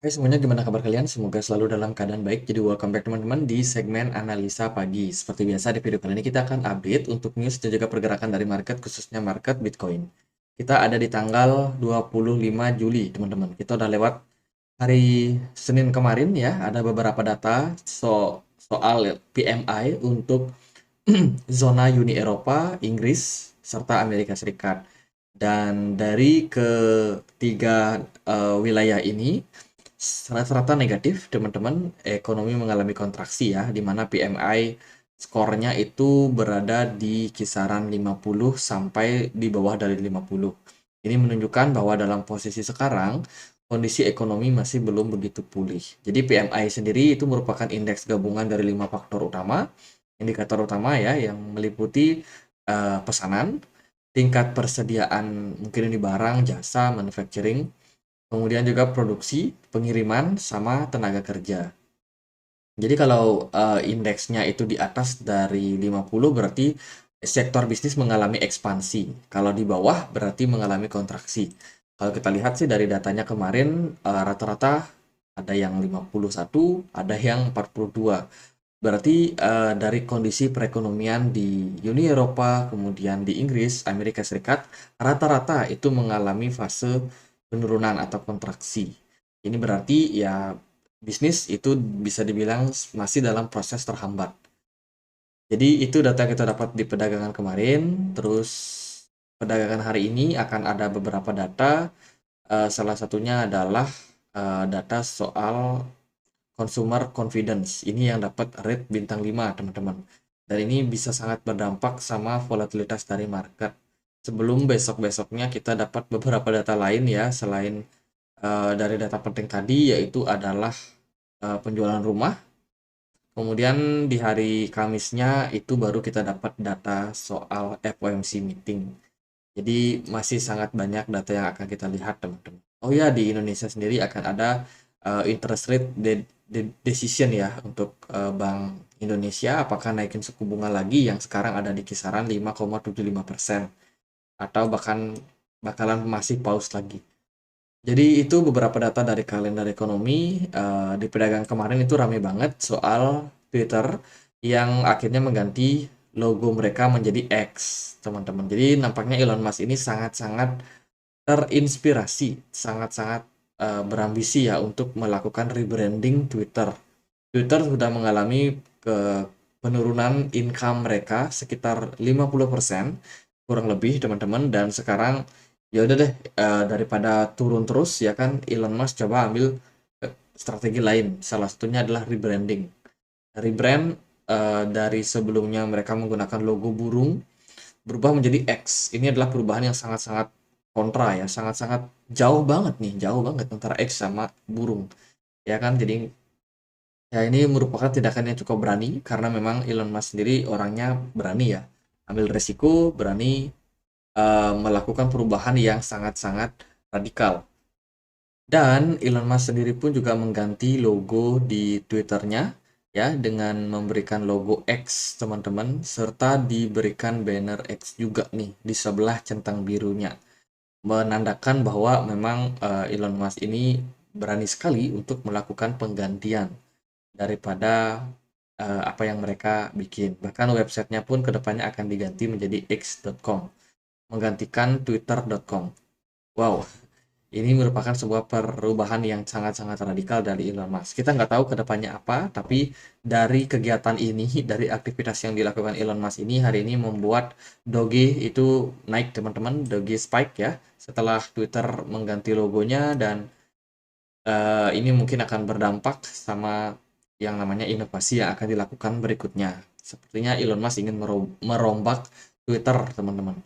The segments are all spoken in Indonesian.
Hai semuanya, gimana kabar kalian? Semoga selalu dalam keadaan baik. Jadi welcome back teman-teman di segmen analisa pagi. Seperti biasa di video kali ini kita akan update untuk news dan juga pergerakan dari market, khususnya market Bitcoin. Kita ada di tanggal 25 Juli teman-teman. Kita udah lewat hari Senin kemarin ya. Ada beberapa data soal PMI untuk zona Uni Eropa, Inggris, serta Amerika Serikat. Dan dari ketiga wilayah ini rata-rata negatif, teman-teman. Ekonomi mengalami kontraksi ya, di mana PMI skornya itu berada di kisaran 50 sampai di bawah dari 50. Ini menunjukkan bahwa dalam posisi sekarang, kondisi ekonomi masih belum begitu pulih. Jadi PMI sendiri itu merupakan indeks gabungan dari 5 faktor utama, indikator utama ya, yang meliputi pesanan, tingkat persediaan mungkin ini barang, jasa, manufacturing, kemudian juga produksi, pengiriman, sama tenaga kerja. Jadi kalau indeksnya itu di atas dari 50 berarti sektor bisnis mengalami ekspansi. Kalau di bawah berarti mengalami kontraksi. Kalau kita lihat sih dari datanya kemarin rata-rata ada yang 51, ada yang 42. Berarti dari kondisi perekonomian di Uni Eropa, kemudian di Inggris, Amerika Serikat, rata-rata itu mengalami fase penurunan atau kontraksi. Ini berarti ya bisnis itu bisa dibilang masih dalam proses terhambat. Jadi itu data yang kita dapat di perdagangan kemarin. Terus perdagangan hari ini akan ada beberapa data. Salah satunya adalah data soal consumer confidence. Ini yang dapat rate bintang 5, teman-teman. Dan ini bisa sangat berdampak sama volatilitas dari market. Sebelum besok-besoknya kita dapat beberapa data lain ya, selain dari data penting tadi, yaitu adalah penjualan rumah. Kemudian di hari Kamisnya itu baru kita dapat data soal FOMC meeting. Jadi masih sangat banyak data yang akan kita lihat, teman-teman. Oh ya, di Indonesia sendiri akan ada interest rate decision ya untuk Bank Indonesia, apakah naikin suku bunga lagi yang sekarang ada di kisaran 5,75% atau bahkan bakalan masih pause lagi. Jadi itu beberapa data dari kalender ekonomi. Di pedagang kemarin itu rame banget soal Twitter yang akhirnya mengganti logo mereka menjadi X, teman-teman. Jadi nampaknya Elon Musk ini sangat-sangat terinspirasi, sangat-sangat berambisi ya untuk melakukan rebranding Twitter. Twitter sudah mengalami penurunan income mereka sekitar 50% kurang lebih, teman-teman, dan sekarang ya udah deh, daripada turun terus ya kan, Elon Musk coba ambil strategi lain. Salah satunya adalah rebranding. Rebrand dari sebelumnya mereka menggunakan logo burung berubah menjadi X. Ini adalah perubahan yang sangat-sangat kontra ya, sangat-sangat jauh banget nih, jauh banget antara X sama burung. Ya kan, jadi ya ini merupakan tindakan yang cukup berani karena memang Elon Musk sendiri orangnya berani ya, ambil resiko, berani melakukan perubahan yang sangat-sangat radikal. Dan Elon Musk sendiri pun juga mengganti logo di Twitternya ya dengan memberikan logo X, teman-teman, serta diberikan banner X juga nih di sebelah centang birunya, menandakan bahwa memang Elon Musk ini berani sekali untuk melakukan penggantian daripada apa yang mereka bikin. Bahkan websitenya pun kedepannya akan diganti menjadi x.com, menggantikan twitter.com. Wow, ini merupakan sebuah perubahan yang sangat-sangat radikal dari Elon Musk. Kita nggak tahu kedepannya apa, tapi dari kegiatan ini, dari aktivitas yang dilakukan Elon Musk ini, hari ini membuat Doge itu naik, teman-teman. Doge spike ya, setelah Twitter mengganti logonya, dan ini mungkin akan berdampak sama yang namanya inovasi yang akan dilakukan berikutnya. Sepertinya Elon Musk ingin merombak Twitter, teman-teman.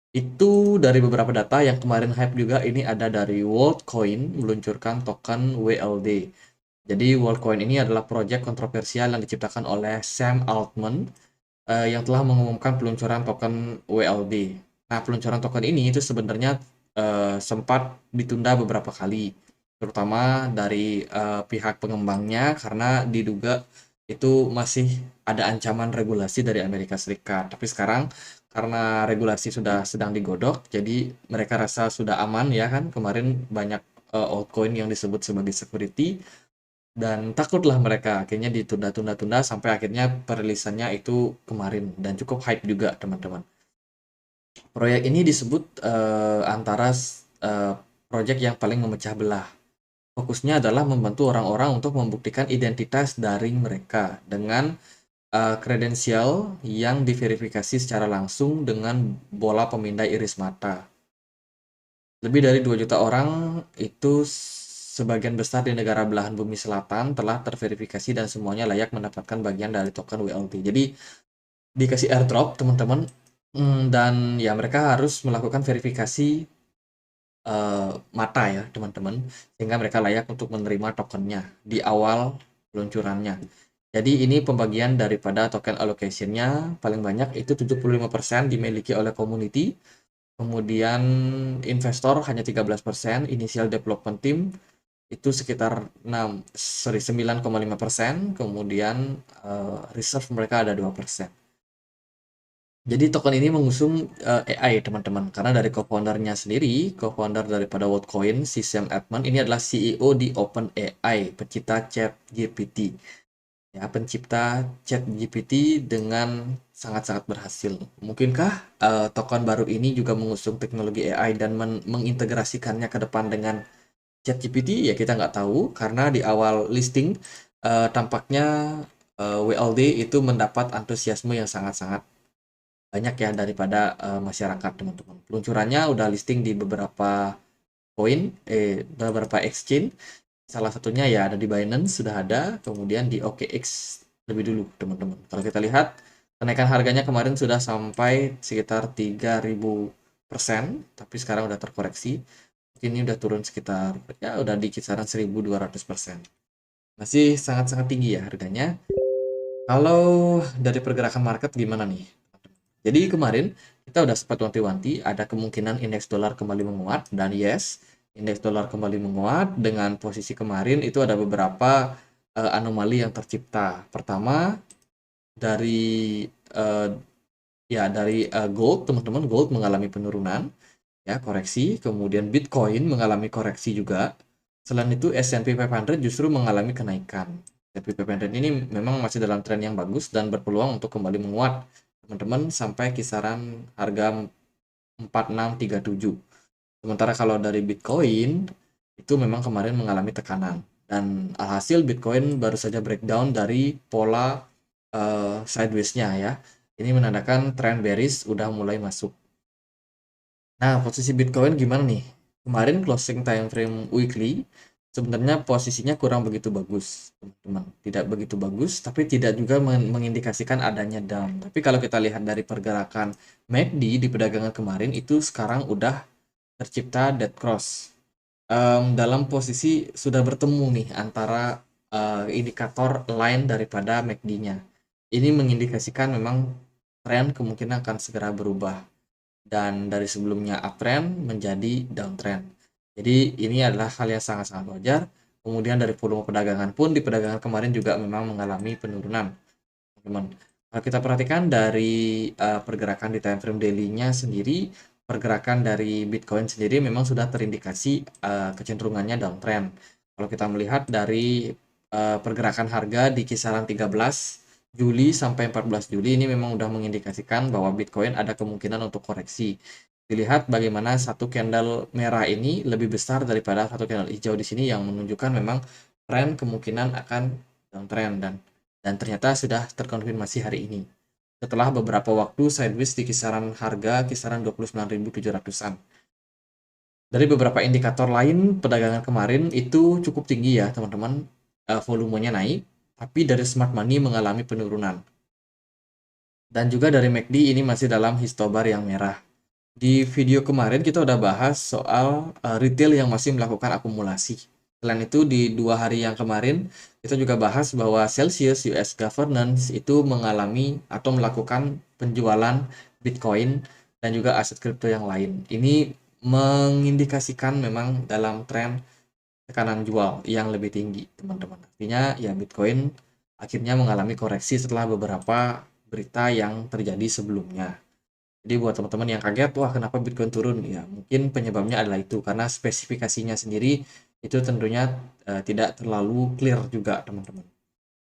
Itu dari beberapa data yang kemarin hype juga. Ini ada dari Worldcoin meluncurkan token WLD. Jadi Worldcoin ini adalah proyek kontroversial yang diciptakan oleh Sam Altman yang telah mengumumkan peluncuran token WLD. Nah, peluncuran token ini itu sebenarnya sempat ditunda beberapa kali, terutama dari pihak pengembangnya karena diduga itu masih ada ancaman regulasi dari Amerika Serikat. Tapi sekarang karena regulasi sudah sedang digodok, jadi mereka rasa sudah aman ya kan. Kemarin banyak altcoin yang disebut sebagai security, dan takutlah mereka akhirnya ditunda-tunda-tunda sampai akhirnya perilisannya itu kemarin dan cukup hype juga teman-teman. Proyek ini disebut antara proyek yang paling memecah belah. Fokusnya adalah membantu orang-orang untuk membuktikan identitas daring mereka dengan kredensial yang diverifikasi secara langsung dengan bola pemindai iris mata. Lebih dari 2 juta orang itu sebagian besar di negara belahan bumi selatan telah terverifikasi dan semuanya layak mendapatkan bagian dari token WLT. Jadi dikasih airdrop teman-teman, dan ya mereka harus melakukan verifikasi mata ya teman-teman, sehingga mereka layak untuk menerima tokennya di awal peluncurannya. Jadi ini pembagian daripada token allocation-nya paling banyak itu 75% dimiliki oleh community, kemudian investor hanya 13%, initial development team itu sekitar 9,5%, kemudian reserve mereka ada 2%. Jadi token ini mengusung AI teman-teman, karena dari co-foundernya sendiri, co-founder daripada Worldcoin, si Sam Altman ini adalah CEO di OpenAI, pencipta ChatGPT. Ya, pencipta ChatGPT dengan sangat-sangat berhasil. Mungkinkah token baru ini juga mengusung teknologi AI dan mengintegrasikannya ke depan dengan ChatGPT? Ya kita nggak tahu, karena di awal listing tampaknya WLD itu mendapat antusiasme yang sangat-sangat banyak ya daripada masyarakat teman-teman. Peluncurannya udah listing di beberapa beberapa exchange. Salah satunya ya ada di Binance sudah ada, kemudian di OKX lebih dulu teman-teman. Kalau kita lihat kenaikan harganya kemarin sudah sampai sekitar 3.000%, tapi sekarang udah terkoreksi. Ini udah turun sekitar ya udah di kisaran 1.200%. Masih sangat-sangat tinggi ya harganya. Kalau dari pergerakan market gimana nih? Jadi kemarin kita udah sempat wanti-wanti ada kemungkinan indeks dolar kembali menguat, dan yes, indeks dolar kembali menguat. Dengan posisi kemarin itu ada beberapa anomali yang tercipta. Pertama dari gold, teman-teman, gold mengalami penurunan ya, koreksi, kemudian Bitcoin mengalami koreksi juga. Selain itu S&P 500 justru mengalami kenaikan. S&P 500 ini memang masih dalam tren yang bagus dan berpeluang untuk kembali menguat teman-teman sampai kisaran harga 4637. Sementara kalau dari Bitcoin itu memang kemarin mengalami tekanan, dan alhasil Bitcoin baru saja breakdown dari pola sideways-nya ya. Ini menandakan tren bearish udah mulai masuk. Nah, posisi Bitcoin gimana nih? Kemarin closing time frame weekly sebenarnya posisinya kurang begitu bagus, teman-teman. Tidak begitu bagus, tapi tidak juga mengindikasikan adanya down. Tapi kalau kita lihat dari pergerakan MACD di perdagangan kemarin itu sekarang udah tercipta dead cross. Dalam posisi sudah bertemu nih antara indikator line daripada MACD-nya. Ini mengindikasikan memang tren kemungkinan akan segera berubah, dan dari sebelumnya uptrend menjadi downtrend. Jadi ini adalah hal yang sangat-sangat wajar. Kemudian dari volume perdagangan pun di perdagangan kemarin juga memang mengalami penurunan, teman-teman. Kalau kita perhatikan dari pergerakan di time frame daily-nya sendiri, pergerakan dari Bitcoin sendiri memang sudah terindikasi kecenderungannya downtrend. Kalau kita melihat dari pergerakan harga di kisaran 13 Juli sampai 14 Juli ini memang sudah mengindikasikan bahwa Bitcoin ada kemungkinan untuk koreksi. Dilihat bagaimana satu candle merah ini lebih besar daripada satu candle hijau di sini, yang menunjukkan memang tren kemungkinan akan downtrend, dan ternyata sudah terkonfirmasi hari ini. Setelah beberapa waktu sideways di kisaran harga kisaran 29.700-an. Dari beberapa indikator lain perdagangan kemarin itu cukup tinggi ya teman-teman, volumenya naik, tapi dari smart money mengalami penurunan. Dan juga dari MACD ini masih dalam histobar yang merah. Di video kemarin kita udah bahas soal retail yang masih melakukan akumulasi. Selain itu di 2 hari yang kemarin kita juga bahas bahwa Celsius US Governance itu mengalami atau melakukan penjualan Bitcoin dan juga aset kripto yang lain. Ini mengindikasikan memang dalam tren tekanan jual yang lebih tinggi, teman-teman. Artinya ya Bitcoin akhirnya mengalami koreksi setelah beberapa berita yang terjadi sebelumnya. Jadi buat teman-teman yang kaget, wah kenapa Bitcoin turun? Ya mungkin penyebabnya adalah itu, karena spesifikasinya sendiri itu tentunya tidak terlalu clear juga teman-teman.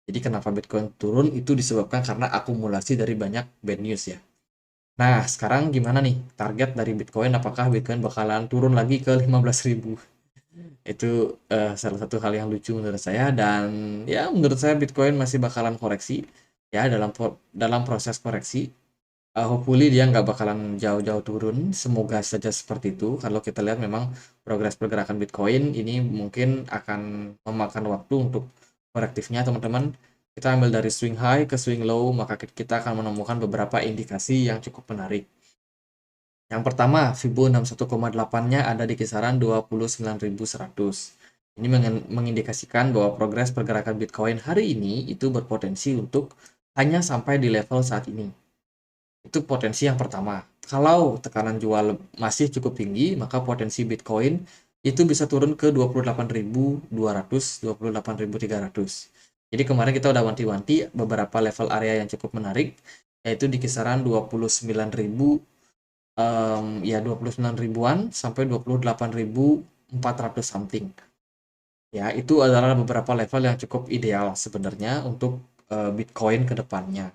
Jadi kenapa Bitcoin turun itu disebabkan karena akumulasi dari banyak bad news ya. Nah, sekarang gimana nih target dari Bitcoin? Apakah Bitcoin bakalan turun lagi ke 15.000? Itu salah satu hal yang lucu menurut saya, dan ya menurut saya Bitcoin masih bakalan koreksi ya, dalam proses koreksi. Hopefully dia nggak bakalan jauh-jauh turun, semoga saja seperti itu. Kalau kita lihat memang progres pergerakan Bitcoin ini mungkin akan memakan waktu untuk korektifnya teman-teman. Kita ambil dari swing high ke swing low, maka kita akan menemukan beberapa indikasi yang cukup menarik. Yang pertama, Fibo 61,8-nya ada di kisaran 29.100. Ini mengindikasikan bahwa progres pergerakan Bitcoin hari ini itu berpotensi untuk hanya sampai di level saat ini. Itu potensi yang pertama. Kalau tekanan jual masih cukup tinggi, maka potensi Bitcoin itu bisa turun ke 28.200, 28.300. Jadi kemarin kita udah wanti-wanti beberapa level area yang cukup menarik, yaitu di kisaran 29.000, ya 29 ribuan sampai 28.400 something. Ya, itu adalah beberapa level yang cukup ideal sebenarnya untuk Bitcoin ke depannya.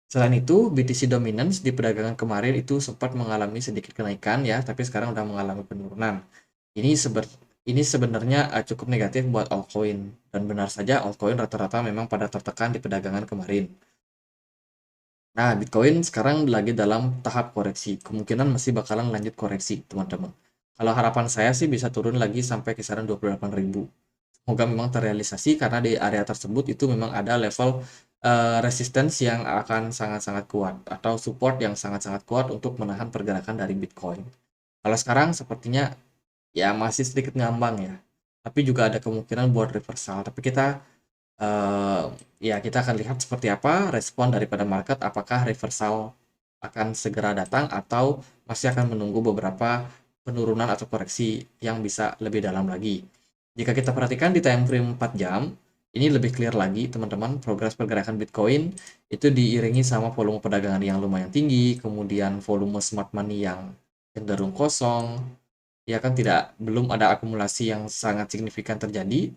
Selain itu, BTC Dominance di perdagangan kemarin itu sempat mengalami sedikit kenaikan ya, tapi sekarang udah mengalami penurunan. Ini sebenarnya cukup negatif buat altcoin, dan benar saja altcoin rata-rata memang pada tertekan di perdagangan kemarin. Nah, Bitcoin sekarang lagi dalam tahap koreksi. Kemungkinan masih bakalan lanjut koreksi, teman-teman. Kalau harapan saya sih bisa turun lagi sampai kisaran 28.000. Semoga memang terrealisasi karena di area tersebut itu memang ada level resistance yang akan sangat-sangat kuat atau support yang sangat-sangat kuat untuk menahan pergerakan dari Bitcoin. Kalau sekarang sepertinya ya masih sedikit ngambang ya. Tapi juga ada kemungkinan buat reversal. Tapi eh, kita akan lihat seperti apa respon daripada market, apakah reversal akan segera datang atau masih akan menunggu beberapa penurunan atau koreksi yang bisa lebih dalam lagi. Jika kita perhatikan di time frame 4 jam, ini lebih clear lagi teman-teman, progres pergerakan Bitcoin itu diiringi sama volume perdagangan yang lumayan tinggi, kemudian volume smart money yang cenderung kosong, ya kan, belum ada akumulasi yang sangat signifikan terjadi.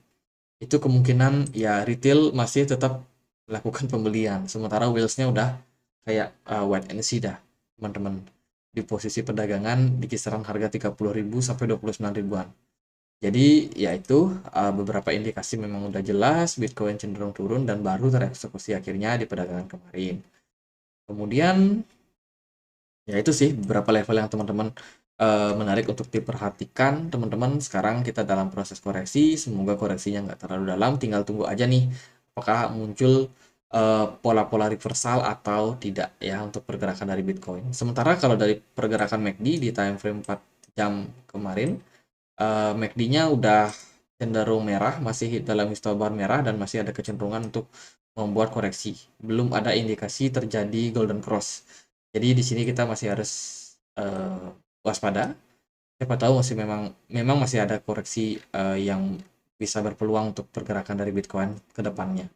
Itu kemungkinan ya retail masih tetap melakukan pembelian, sementara wheels-nya udah kayak wait and see dah teman-teman, di posisi perdagangan di kisaran harga 30.000 sampai 29 ribuan. Jadi ya itu beberapa indikasi memang udah jelas Bitcoin cenderung turun dan baru tereksekusi akhirnya di perdagangan kemarin. Kemudian ya itu sih beberapa level yang teman-teman menarik untuk diperhatikan teman-teman. Sekarang kita dalam proses koreksi, semoga koreksinya nggak terlalu dalam, tinggal tunggu aja nih apakah muncul pola-pola reversal atau tidak ya untuk pergerakan dari Bitcoin. Sementara kalau dari pergerakan MACD di time frame 4 jam kemarin, MACD-nya udah cenderung merah, masih dalam histobar merah dan masih ada kecenderungan untuk membuat koreksi. Belum ada indikasi terjadi golden cross. Jadi di sini kita masih harus waspada. Siapa tahu memang masih ada koreksi yang bisa berpeluang untuk pergerakan dari Bitcoin ke depannya.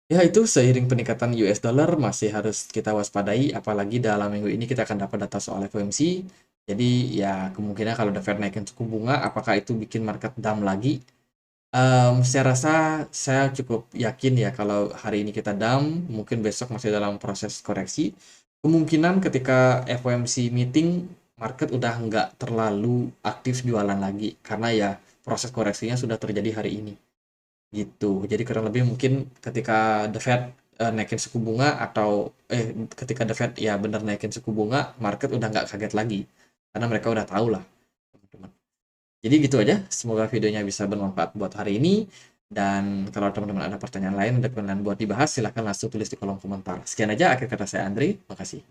Ya itu seiring peningkatan US dollar masih harus kita waspadai, apalagi dalam minggu ini kita akan dapat data soal FOMC. Jadi ya kemungkinan kalau The Fed naikin suku bunga, apakah itu bikin market dump lagi? Saya rasa saya cukup yakin ya kalau hari ini kita dump, mungkin besok masih dalam proses koreksi. Kemungkinan ketika FOMC meeting, market udah nggak terlalu aktif jualan lagi, karena ya proses koreksinya sudah terjadi hari ini. Gitu. Jadi kurang lebih mungkin ketika The Fed naikin suku bunga atau ketika The Fed ya benar naikin suku bunga, market udah nggak kaget lagi. Karena mereka udah tahu lah, teman-teman. Jadi gitu aja. Semoga videonya bisa bermanfaat buat hari ini. Dan kalau teman-teman ada pertanyaan lain, ada pertanyaan buat dibahas, silahkan langsung tulis di kolom komentar. Sekian aja akhir kata saya Andri. Makasih.